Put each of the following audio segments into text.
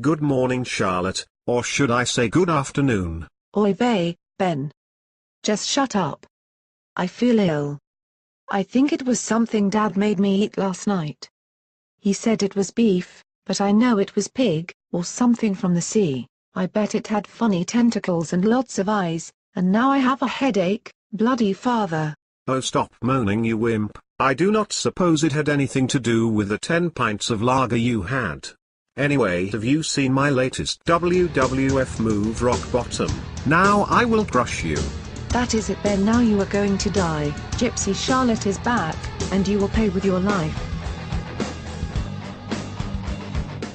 Good morning, Charlotte, or should I say good afternoon? Oy vey, Ben. Just shut up. I feel ill. I think it was something Dad made me eat last night. He said it was beef, but I know it was pig, or something from the sea. I bet it had funny tentacles and lots of eyes, and now I have a headache, bloody father. Oh, stop moaning, you wimp. I do not suppose it had anything to do with the 10 pints of lager you had. Anyway, have you seen my latest WWF move, Rock Bottom? Now I will crush you. That is it, Ben. Now you are going to die. Gypsy Charlotte is back, and you will pay with your life.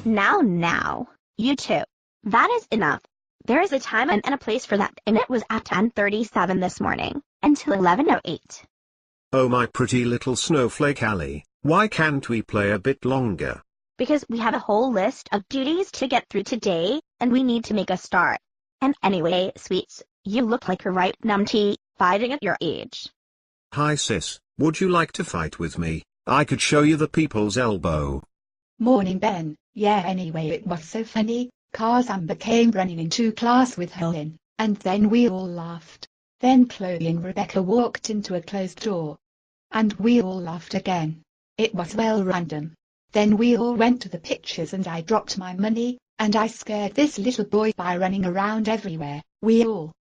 Now, you two. That is enough. There is a time and a place for that, and it was at 10:37 this morning, until 11:08. Oh, my pretty little snowflake Allie, why can't we play a bit longer? Because we have a whole list of duties to get through today, and we need to make a start. And anyway, sweets, you look like a ripe numpty, fighting at your age. Hi sis, would you like to fight with me? I could show you the people's elbow. Morning, Ben. Yeah, anyway, it was so funny, cause Amber came running into class with her in, and then we all laughed. Then Chloe and Rebecca walked into a closed door. And we all laughed again. It was well random. Then we all went to the pictures and I dropped my money, and I scared this little boy by running around everywhere. We all.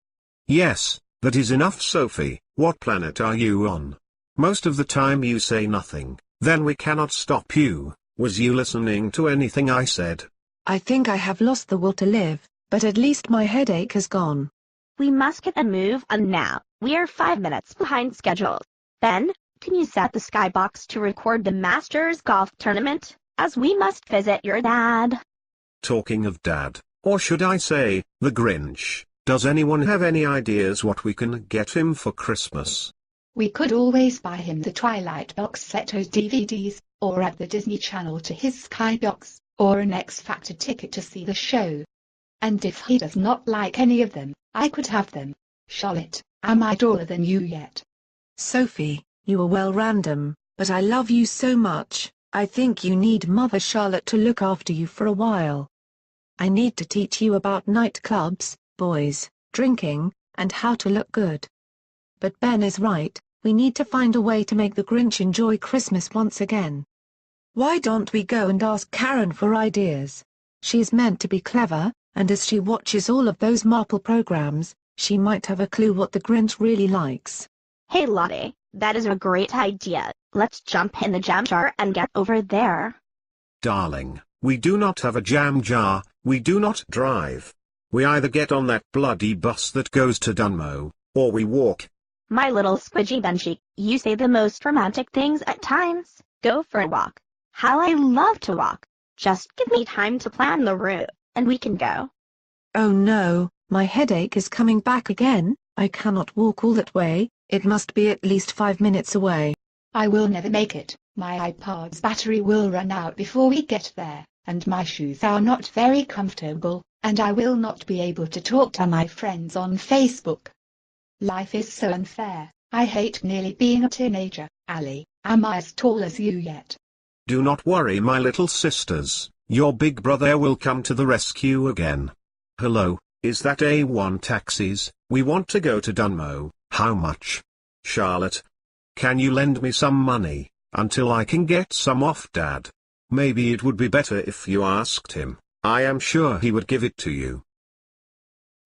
Yes, that is enough, Sophie. What planet are you on? Most of the time you say nothing, then we cannot stop you. Was you listening to anything I said? I think I have lost the will to live, but at least my headache has gone. We must get a move on now. We are 5 minutes behind schedule. Ben, can you set the skybox to record the Masters Golf Tournament, as we must visit your dad? Talking of dad, or should I say, the Grinch, does anyone have any ideas what we can get him for Christmas? We could always buy him the Twilight box set of DVDs, or add the Disney Channel to his Skybox, or an X Factor ticket to see the show. And if he does not like any of them, I could have them. Charlotte, am I taller than you yet? Sophie, you are well random, but I love you so much. I think you need Mother Charlotte to look after you for a while. I need to teach you about nightclubs, boys, drinking, and how to look good. But Ben is right, we need to find a way to make the Grinch enjoy Christmas once again. Why don't we go and ask Karen for ideas? She is meant to be clever, and as she watches all of those Marple programs, she might have a clue what the Grinch really likes. Hey Lottie, that is a great idea. Let's jump in the jam jar and get over there. Darling, we do not have a jam jar, we do not drive. We either get on that bloody bus that goes to Dunmo, or we walk. My little squidgy Benji, you say the most romantic things at times. Go for a walk. How I love to walk. Just give me time to plan the route, and we can go. Oh no, my headache is coming back again. I cannot walk all that way, it must be at least 5 minutes away. I will never make it. My iPod's battery will run out before we get there, and my shoes are not very comfortable, and I will not be able to talk to my friends on Facebook. Life is so unfair. I hate nearly being a teenager. Allie, am I as tall as you yet? Do not worry, my little sisters, your big brother will come to the rescue again. Hello, is that A1 taxis? We want to go to Dunmo. How much? Charlotte, can you lend me some money, until I can get some off Dad? Maybe it would be better if you asked him. I am sure he would give it to you.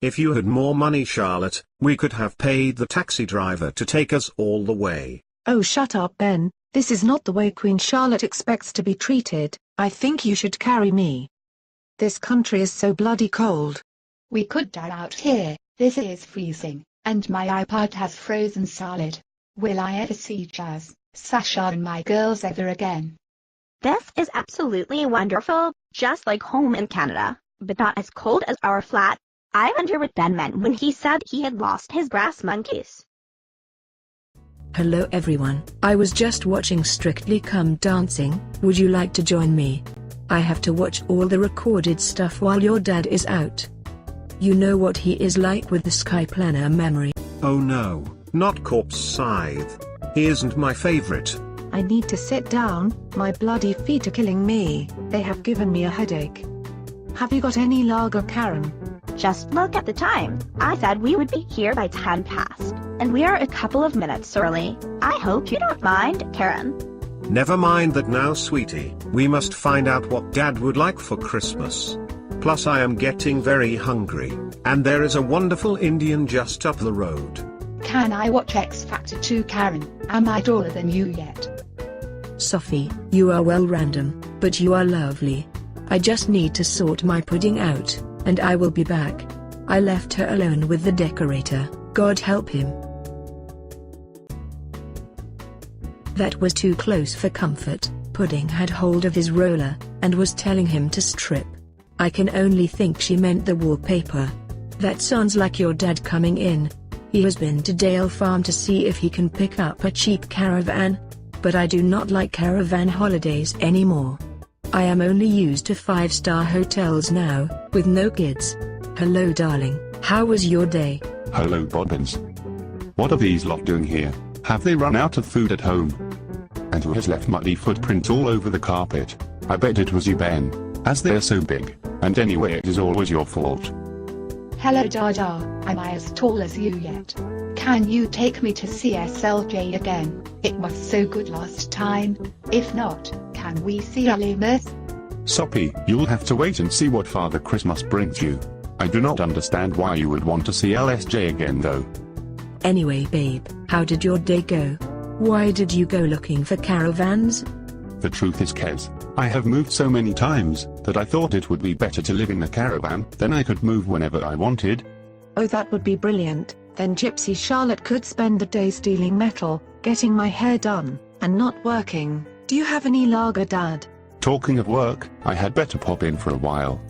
If you had more money, Charlotte, we could have paid the taxi driver to take us all the way. Oh, shut up, Ben. This is not the way Queen Charlotte expects to be treated. I think you should carry me. This country is so bloody cold. We could die out here. This is freezing, and my iPod has frozen solid. Will I ever see Jazz, Sasha and my girls ever again? This is absolutely wonderful, just like home in Canada, but not as cold as our flat. I wonder what Ben meant when he said he had lost his brass monkeys. Hello everyone, I was just watching Strictly Come Dancing. Would you like to join me? I have to watch all the recorded stuff while your dad is out. You know what he is like with the Sky Planner memory. Oh no, not Corpse Scythe. He isn't my favorite. I need to sit down, my bloody feet are killing me, they have given me a headache. Have you got any lager, Karen? Just look at the time. I said we would be here by 10 past, and we are a couple of minutes early. I hope you don't mind, Karen. Never mind that now, sweetie. We must find out what Dad would like for Christmas. Plus I am getting very hungry, and there is a wonderful Indian just up the road. Can I watch X Factor 2, Karen? Am I taller than you yet? Sophie, you are well random, but you are lovely. I just need to sort my pudding out, and I will be back. I left her alone with the decorator, God help him. That was too close for comfort. Pudding had hold of his roller, and was telling him to strip. I can only think she meant the wallpaper. That sounds like your dad coming in. He has been to Dale Farm to see if he can pick up a cheap caravan. But I do not like caravan holidays anymore. I am only used to 5-star hotels now, with no kids. Hello darling, how was your day? Hello Bobbins. What are these lot doing here? Have they run out of food at home? And who has left muddy footprints all over the carpet? I bet it was you, Ben, as they're so big. And anyway, it is always your fault. Hello Dada, am I as tall as you yet? Can you take me to CSLJ again? It was so good last time. If not, can we see Alimus? Soppy, you'll have to wait and see what Father Christmas brings you. I do not understand why you would want to see LSJ again though. Anyway babe, how did your day go? Why did you go looking for caravans? The truth is, Kez, I have moved so many times, that I thought it would be better to live in a caravan, then I could move whenever I wanted. Oh, that would be brilliant. Then Gypsy Charlotte could spend the day stealing metal, getting my hair done, and not working. Do you have any lager, Dad? Talking of work, I had better pop in for a while.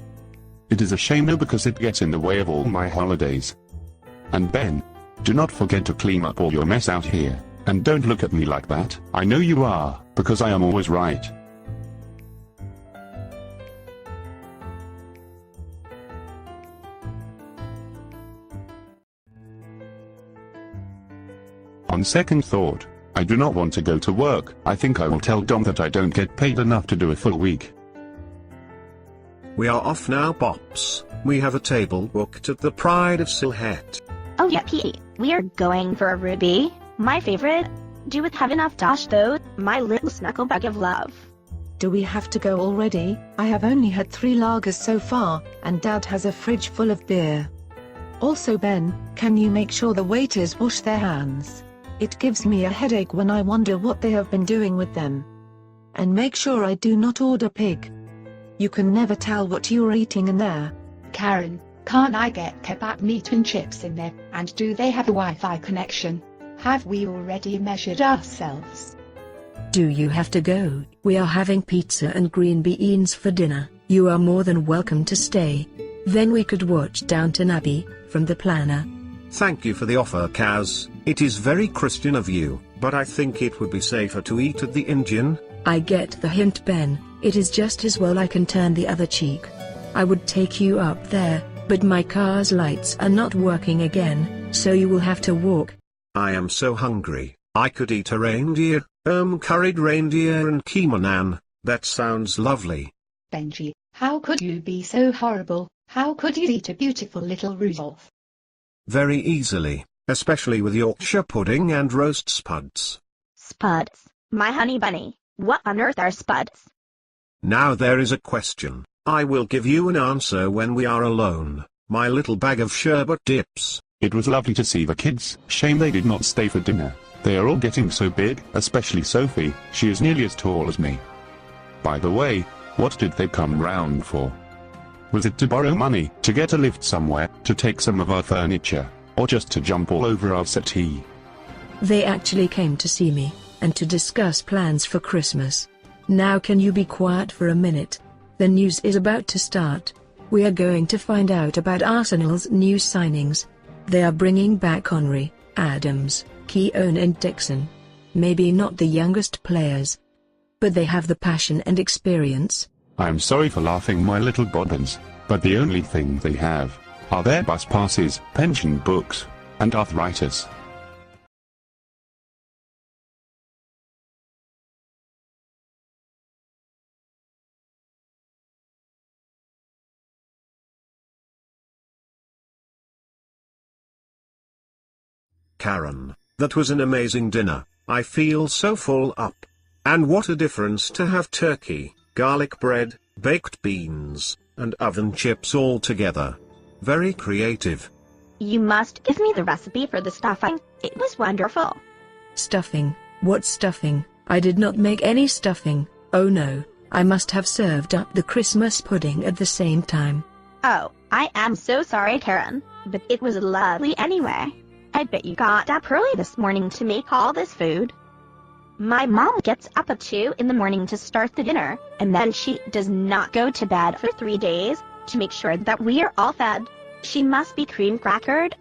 It is a shame though, because it gets in the way of all my holidays. And Ben, do not forget to clean up all your mess out here. And don't look at me like that. I know you are, because I am always right. On second thought, I do not want to go to work. I think I will tell Dom that I don't get paid enough to do a full week. We are off now, Pops. We have a table booked at the Pride of Silhouette. Oh yippee, we are going for a ruby. My favorite. Do it have enough dash though, my little snuggle-bug of love. Do we have to go already? I have only had 3 lagers so far, and Dad has a fridge full of beer. Also Ben, can you make sure the waiters wash their hands? It gives me a headache when I wonder what they have been doing with them. And make sure I do not order pig. You can never tell what you are eating in there. Karen, can't I get kebab meat and chips in there? And do they have a Wi-Fi connection? Have we already measured ourselves? Do you have to go? We are having pizza and green beans for dinner. You are more than welcome to stay. Then we could watch Downton Abbey, from the planner. Thank you for the offer, Kaz. It is very Christian of you, but I think it would be safer to eat at the Indian. I get the hint, Ben. It is just as well I can turn the other cheek. I would take you up there, but my car's lights are not working again, so you will have to walk. I am so hungry. I could eat a reindeer, curried reindeer and keema naan. That sounds lovely. Benji, how could you be so horrible? How could you eat a beautiful little Rudolph? Very easily, especially with Yorkshire pudding and roast spuds. Spuds. My honey bunny. What on earth are spuds? Now there is a question. I will give you an answer when we are alone, my little bag of sherbet dips. It was lovely to see the kids. Shame they did not stay for dinner. They are all getting so big, especially Sophie. She is nearly as tall as me. By the way, what did they come round for? Was it to borrow money, to get a lift somewhere, to take some of our furniture, or just to jump all over our settee? They actually came to see me, and to discuss plans for Christmas. Now can you be quiet for a minute? The news is about to start. We are going to find out about Arsenal's new signings. They are bringing back Henry, Adams, Keown and Dixon. Maybe not the youngest players, but they have the passion and experience. I am sorry for laughing, my little Bobbins, but the only thing they have are their bus passes, pension books, and arthritis. Karen, that was an amazing dinner. I feel so full up. And what a difference to have turkey, garlic bread, baked beans, and oven chips all together. Very creative. You must give me the recipe for the stuffing. It was wonderful. Stuffing? What stuffing? I did not make any stuffing. Oh no, I must have served up the Christmas pudding at the same time. Oh, I am so sorry, Karen, but it was lovely anyway. I bet you got up early this morning to make all this food. My mom gets up at 2 in the morning to start the dinner, and then she does not go to bed for 3 days to make sure that we are all fed. She must be cream crackered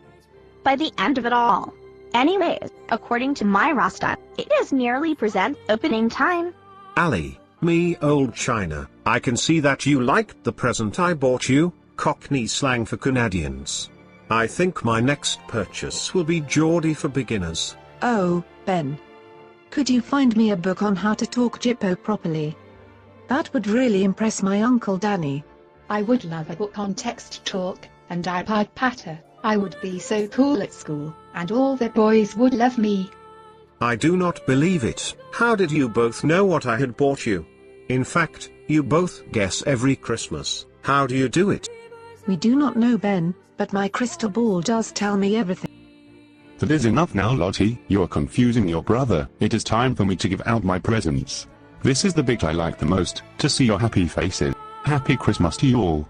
by the end of it all. Anyways, according to my roster, it is nearly present opening time. Ali, me old China, I can see that you liked the present I bought you, Cockney slang for Canadians. I think my next purchase will be Geordie for beginners. Oh, Ben. Could you find me a book on how to talk Jippo properly? That would really impress my Uncle Danny. I would love a book on text talk and iPad patter. I would be so cool at school, and all the boys would love me. I do not believe it. How did you both know what I had bought you? In fact, you both guess every Christmas. How do you do it? We do not know, Ben, but my crystal ball does tell me everything. That is enough now, Lottie. You are confusing your brother. It is time for me to give out my presents. This is the bit I like the most, to see your happy faces. Happy Christmas to you all.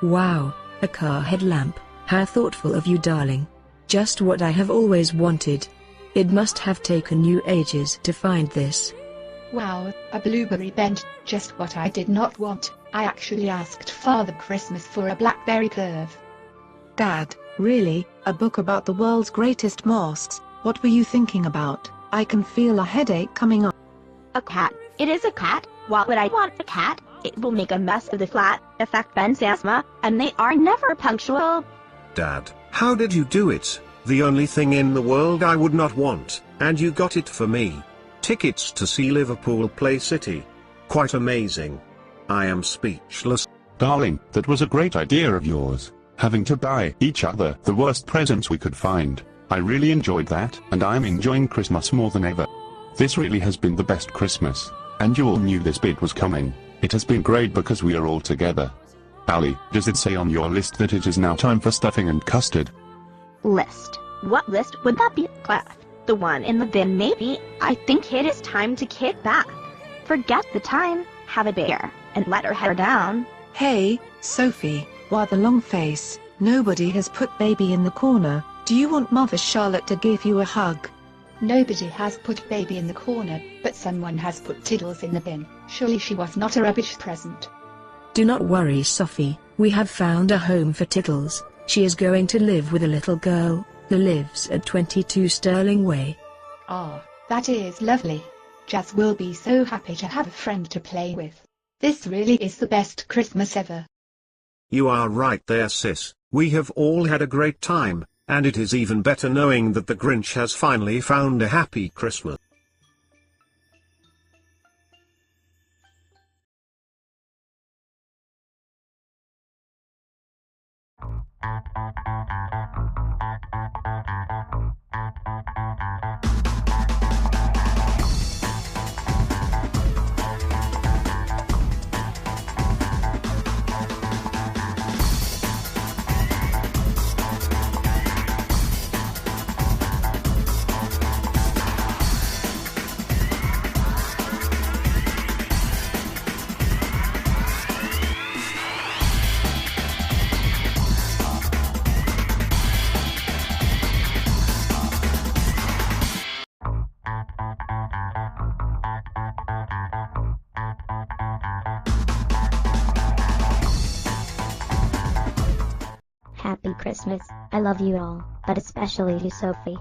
Wow, a car headlamp. How thoughtful of you, darling. Just what I have always wanted. It must have taken you ages to find this. Wow, a blueberry bench, just what I did not want. I actually asked Father Christmas for a blackberry curve. Dad, really, a book about the world's greatest mosques? What were you thinking about? I can feel a headache coming up. A cat. It is a cat. Why would I want a cat? It will make a mess of the flat, affect Ben's asthma, and they are never punctual. Dad, how did you do it? The only thing in the world I would not want, and you got it for me. Tickets to see Liverpool play City. Quite amazing. I am speechless. Darling, that was a great idea of yours. Having to buy each other the worst presents we could find. I really enjoyed that, and I'm enjoying Christmas more than ever. This really has been the best Christmas, and you all knew this bit was coming. It has been great because we are all together. Ali, does it say on your list that it is now time for stuffing and custard? List? What list would that be, Clef? The one in the bin maybe? I think it is time to kick back. Forget the time, have a beer, and let her hair down. Hey, Sophie, why the long face? Nobody has put baby in the corner. Do you want Mother Charlotte to give you a hug? Nobody has put baby in the corner, but someone has put Tiddles in the bin. Surely she was not a rubbish present. Do not worry, Sophie, we have found a home for Tiddles. She is going to live with a little girl, who lives at 22 Sterling Way. Ah, that is lovely. Jazz will be so happy to have a friend to play with. This really is the best Christmas ever. You are right there, sis. We have all had a great time, and it is even better knowing that the Grinch has finally found a happy Christmas. Happy Christmas. I love you all, but especially you, Sophie.